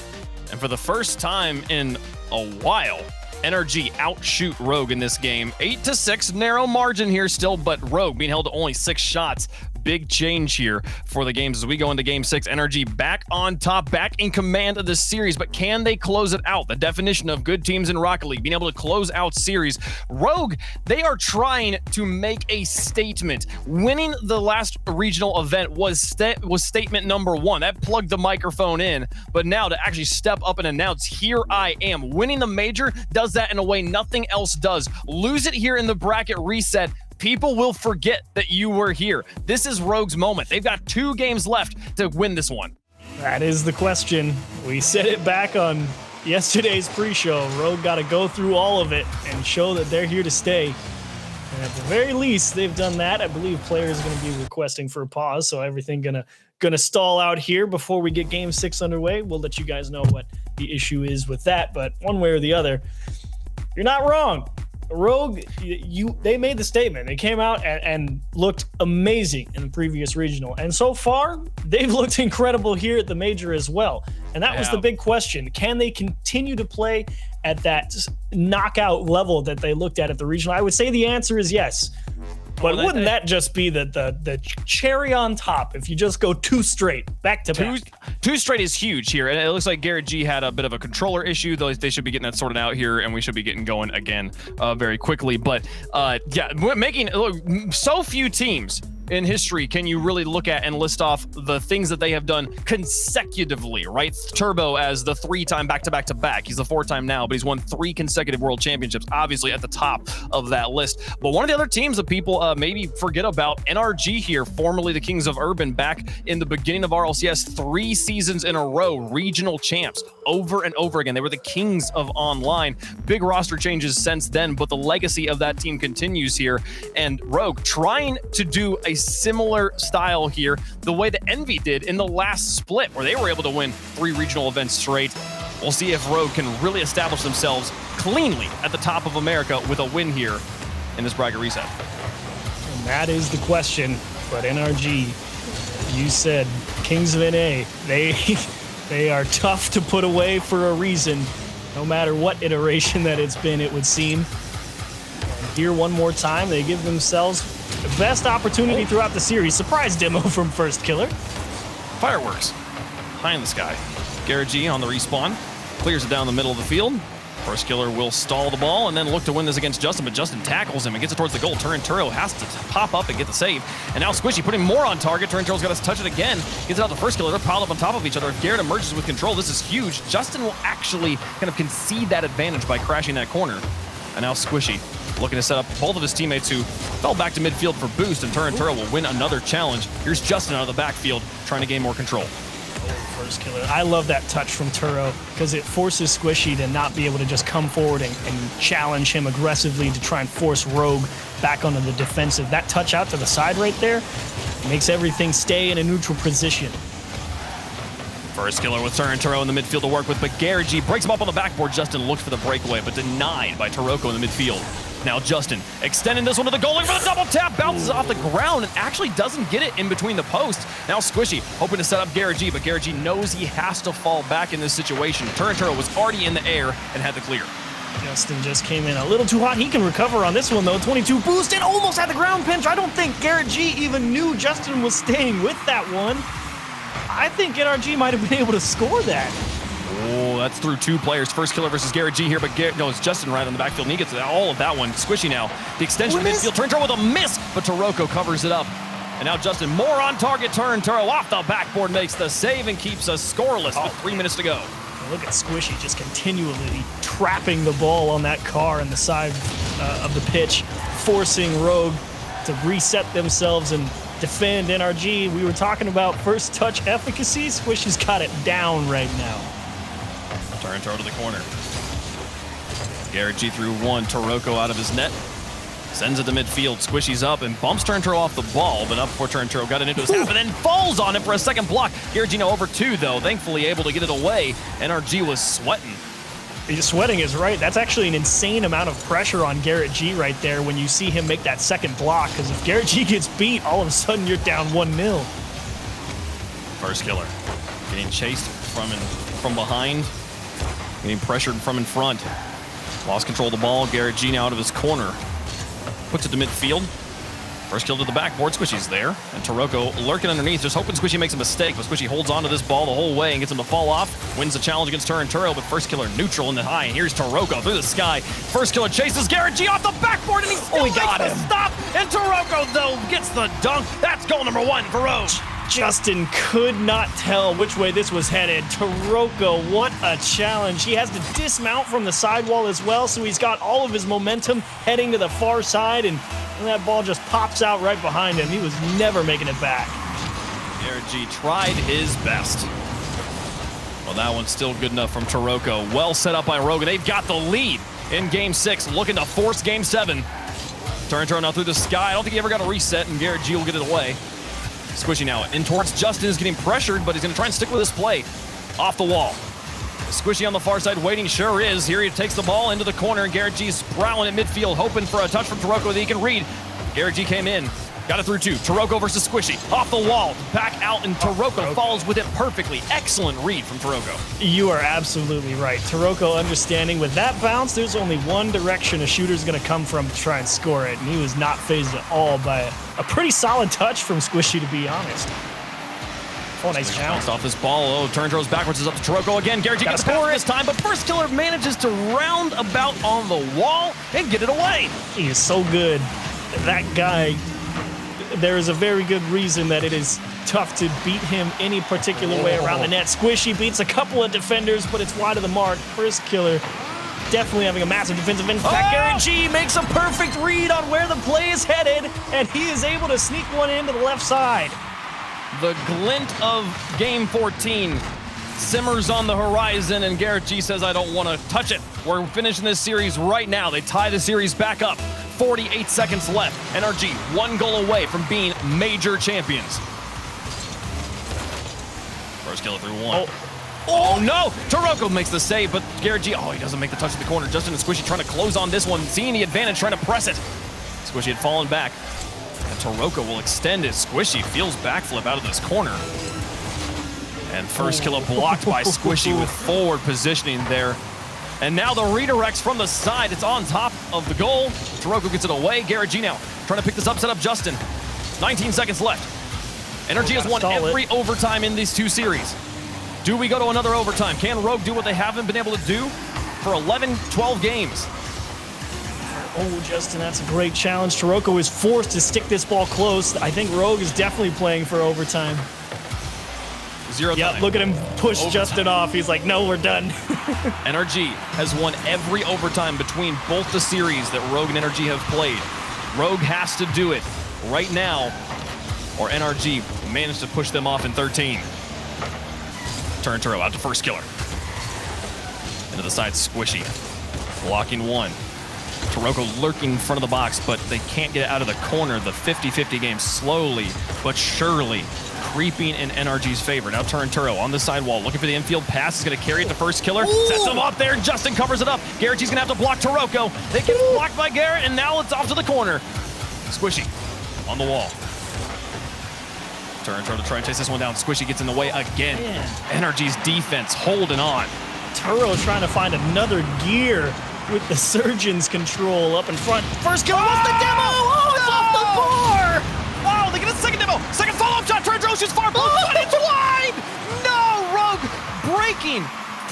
And for the first time in a while, NRG outshoot Rogue in this game. 8-6, narrow margin here still, but Rogue being held to only 6 shots. Big change here for the games as we go into game 6. NRG back on top, back in command of this series, but can they close it out? The definition of good teams in Rocket League, being able to close out series. Rogue, they are trying to make a statement. Winning the last regional event was statement number 1. That plugged the microphone in, but now to actually step up and announce, here I am. Winning the major does that in a way nothing else does. Lose it here in the bracket reset, people will forget that you were here. This is Rogue's moment. They've got 2 games left to win this one. That is the question. We said it back on yesterday's pre-show. Rogue got to go through all of it and show that they're here to stay. And at the very least, they've done that. I believe players are going to be requesting for a pause, so everything gonna stall out here before we get game 6 underway. We'll let you guys know what the issue is with that, but one way or the other, you're not wrong. Rogue, they made the statement. They came out and looked amazing in the previous regional. And so far, they've looked incredible here at the major as well. And that was the big question. Can they continue to play at that knockout level that they looked at the regional? I would say the answer is yes. But wouldn't that just be the cherry on top if you just go 2 straight, back to back? 2 straight is huge here, and it looks like Garrett G had a bit of a controller issue, though they should be getting that sorted out here, and we should be getting going again very quickly. But yeah, look, so few teams in history can you really look at and list off the things that they have done consecutively, right? Turbo as the 3-time back-to-back-to-back. He's the 4-time now, but he's won 3 consecutive world championships, obviously at the top of that list. But one of the other teams that people maybe forget about, NRG here, formerly the Kings of Urban, back in the beginning of RLCS, 3 seasons in a row, regional champs, over and over again. They were the Kings of Online. Big roster changes since then, but the legacy of that team continues here. And Rogue trying to do a similar style here, the way that Envy did in the last split, where they were able to win 3 regional events straight. We'll see if Rogue can really establish themselves cleanly at the top of America with a win here in this bracket reset. And that is the question. But NRG, you said Kings of NA, they are tough to put away for a reason, no matter what iteration that it's been, it would seem. And here one more time, they give themselves the best opportunity throughout the series. Surprise demo from First Killer. Fireworks high in the sky. Garrett G on the respawn, clears it down the middle of the field. First Killer will stall the ball and then look to win this against Justin, but Justin tackles him and gets it towards the goal. Turnturo has to pop up and get the save. And now Squishy putting more on target. Turrenturo's got to touch it again. Gets it out the First Killer. They're piled up on top of each other. If Garrett emerges with control, this is huge. Justin will actually kind of concede that advantage by crashing that corner. And now Squishy looking to set up both of his teammates who fell back to midfield for boost, and Turnturo will win another challenge. Here's Justin out of the backfield trying to gain more control. First Killer. I love that touch from Turo because it forces Squishy to not be able to just come forward and challenge him aggressively to try and force Rogue back onto the defensive. That touch out to the side right there makes everything stay in a neutral position. First Killer with Turnturo in the midfield to work with, but Garrett G breaks him up on the backboard. Justin looks for the breakaway, but denied by Taroko in the midfield. Now Justin extending this one to the goalie for the double tap, bounces off the ground and actually doesn't get it in between the posts. Now Squishy hoping to set up Garrett G, but Garrett G knows he has to fall back in this situation. Turnturo was already in the air and had the clear. Justin just came in a little too hot. He can recover on this one though. 22 boost and almost had the ground pinch. I don't think Garrett G even knew Justin was staying with that one. I think NRG might have been able to score that. Oh, that's through 2 players. First killer versus Garrett G here, but no, it's Justin right on the backfield, and he gets all of that one. Squishy now. The extension of midfield. Turn with a miss, but Taroko covers it up. And now Justin, more on target. Turn Turo off the backboard, makes the save and keeps us scoreless with 3 minutes to go. Look at Squishy just continually trapping the ball on that car in the side of the pitch, forcing Rogue to reset themselves and defend NRG. We were talking about first touch efficacy. Squishy's got it down right now. Turn Turo to the corner. Garrett G through 1. Taroko out of his net. Sends it to midfield. Squishy's up and bumps Turn Turo off the ball, but up before Turn Turo got it into his half and then falls on it for a second block. Garrett G now over 2 though, thankfully able to get it away. NRG was sweating. Sweating is right. That's actually an insane amount of pressure on Garrett G right there when you see him make that second block, because if Garrett G gets beat, all of a sudden you're down 1-0. First killer. Getting chased from behind. Getting pressured from in front. Lost control of the ball. Garrett G now out of his corner. Puts it to midfield. First kill to the backboard. Squishy's there. And Taroko lurking underneath, just hoping Squishy makes a mistake. But Squishy holds on to this ball the whole way and gets him to fall off. Wins the challenge against Turn Turo, but first killer neutral in the high. And here's Taroko through the sky. First killer chases Garrett G off the backboard, and he still makes the stop. And Taroko, though, gets the dunk. That's goal number 1 for Rogue. Justin could not tell which way this was headed. Taroko, what a challenge. He has to dismount from the sidewall as well, so he's got all of his momentum heading to the far side, and that ball just pops out right behind him. He was never making it back. Garrett G tried his best. Well, that one's still good enough from Taroko. Well set up by Rogue, and they've got the lead in Game 6, looking to force Game 7. Turn now through the sky. I don't think he ever got a reset, and Garrett G will get it away. Squishy now in towards Justin, is getting pressured, but he's going to try and stick with his play. Off the wall. Squishy on the far side waiting, sure is. Here he takes the ball into the corner, and Garrett G's prowling at midfield, hoping for a touch from Taroko that he can read. Garrett G came in, got it through 2. Taroko versus Squishy. Off the wall, back out, and Taroko follows with it perfectly. Excellent read from Taroko. You are absolutely right. Taroko understanding with that bounce, there's only one direction a shooter's going to come from to try and score it, and he was not fazed at all by a pretty solid touch from Squishy, to be honest. Oh, nice challenge. Off this ball. Oh, Turn Turo backwards, is up to Taroko again. Garrett G gets a score this time, but first killer manages to round about on the wall and get it away. He is so good. That guy, there is a very good reason that it is tough to beat him any particular way around the net. Squishy beats a couple of defenders, but it's wide of the mark. First killer definitely having a massive defensive impact. Garrett G makes a perfect read on where the play is headed, and he is able to sneak one into the left side. The glint of Game 14 simmers on the horizon, and Garrett G says, I don't want to touch it. We're finishing this series right now. They tie the series back up. 48 seconds left. NRG 1 goal away from being major champions. First killer through 1. Oh no! Taroko makes the save, but Garrett G, he doesn't make the touch at the corner. Justin and Squishy trying to close on this one, seeing the advantage, trying to press it. Squishy had fallen back. And Taroko will extend it. Squishy feels backflip out of this corner. And first killer blocked by Squishy with forward positioning there. And now the redirects from the side. It's on top of the goal. Taroko gets it away. Garrett G now trying to pick this up, set up Justin. 19 seconds left. NRG has won every overtime in these 2 series. Do we go to another overtime? Can Rogue do what they haven't been able to do for 11, 12 games? Oh, Justin, that's a great challenge. Taroko is forced to stick this ball close. I think Rogue is definitely playing for overtime. 0 time. Look at him push Justin off. He's like, no, we're done. NRG has won every overtime between both the series that Rogue and NRG have played. Rogue has to do it right now, or NRG managed to push them off in 13. Turn Turo out to first killer. Into the side, Squishy. Blocking 1. Taroko lurking in front of the box, but they can't get it out of the corner. The 50-50 game slowly but surely creeping in NRG's favor. Now Turn Turo on the sidewall, looking for the infield pass. Is going to carry it to first killer. Sets him up there. Justin covers it up. Garrett G's going to have to block Taroko. They get blocked by Garrett, and now it's off to the corner. Squishy on the wall. Turn Turo to try and chase this one down. Squishy gets in the way again. NRG's defense holding on. Turo trying to find another gear with the surgeon's control up in front. First kill was the demo! Oh, it's off the bar! Oh, they get a second demo. Second follow-up shot. Turn Turo shoots far. But it's wide! No! Rogue breaking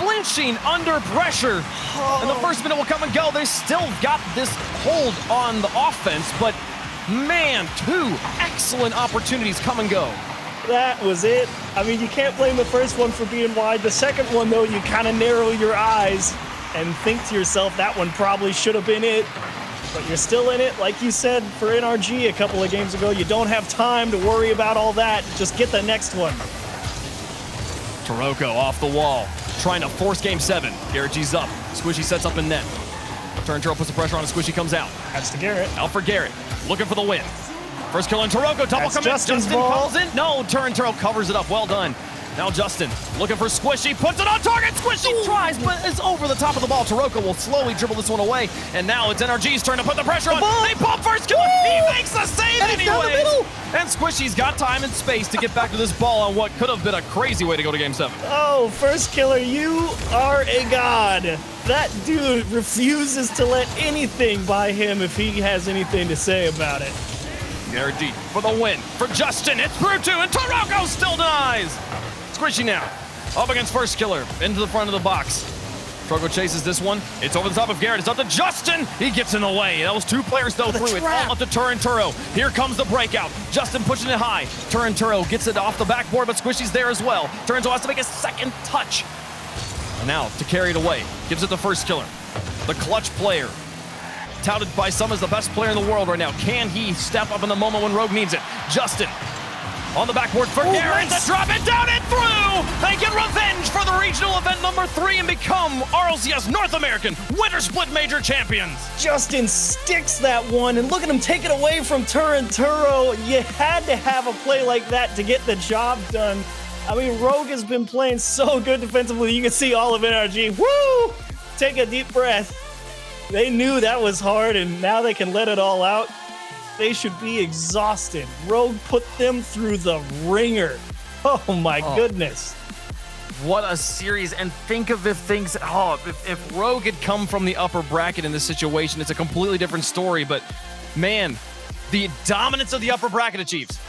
flinching under pressure. And the first minute will come and go. They still got this hold on the offense, but man, 2 excellent opportunities come and go. That was it. I mean, you can't blame the first one for being wide. The second one, though, you kind of narrow your eyes and think to yourself, that one probably should have been it. But you're still in it. Like you said for NRG a couple of games ago, you don't have time to worry about all that. Just get the next one. Taroko off the wall, trying to force game 7. Garrett G's up. Squishy sets up in net. Turnturo puts the pressure on and Squishy comes out. That's to Garrett. Out for Garrett, looking for the win. First kill on Taroko, double commit. Justin's Justin ball. calls in. No, Turnturo covers it up. Well done. Now Justin looking for Squishy, puts it on target. Squishy tries, but it's over the top of the ball. Taroko will slowly dribble this one away, and now it's NRG's turn to put the pressure on. They pump first kill. He makes the save anyway. And Squishy's got time and space to get back to this ball on what could have been a crazy way to go to game 7. Oh, first killer, you are a god. That dude refuses to let anything by him if he has anything to say about it. Garrett G for the win. For Justin, it's through 2, and Taroko still denies. Squishy now, up against first killer, into the front of the box. Taroko chases this one. It's over the top of Garrett. It's up to Justin. He gets in the way. Those 2 players though through. It's all up to Turnturo. Here comes the breakout. Justin pushing it high. Turnturo gets it off the backboard, but Squishy's there as well. Turnturo has to make a second touch. And now to carry it away. Gives it the first killer. The clutch player. Touted by some as the best player in the world right now. Can he step up in the moment when Rogue needs it? Justin on the backboard for Garrett to drop it down and through. They get revenge for the regional event number 3 and become RLCS North American Winter Split Major champions. Justin sticks that one, and look at him take it away from Turnturo. You had to have a play like that to get the job done. I mean, Rogue has been playing so good defensively. You can see all of NRG. Woo! Take a deep breath. They knew that was hard, and now they can let it all out. They should be exhausted. Rogue put them through the ringer. Oh my goodness. What a series, and think of if things, if Rogue had come from the upper bracket in this situation, it's a completely different story, but man, the dominance of the upper bracket achieves.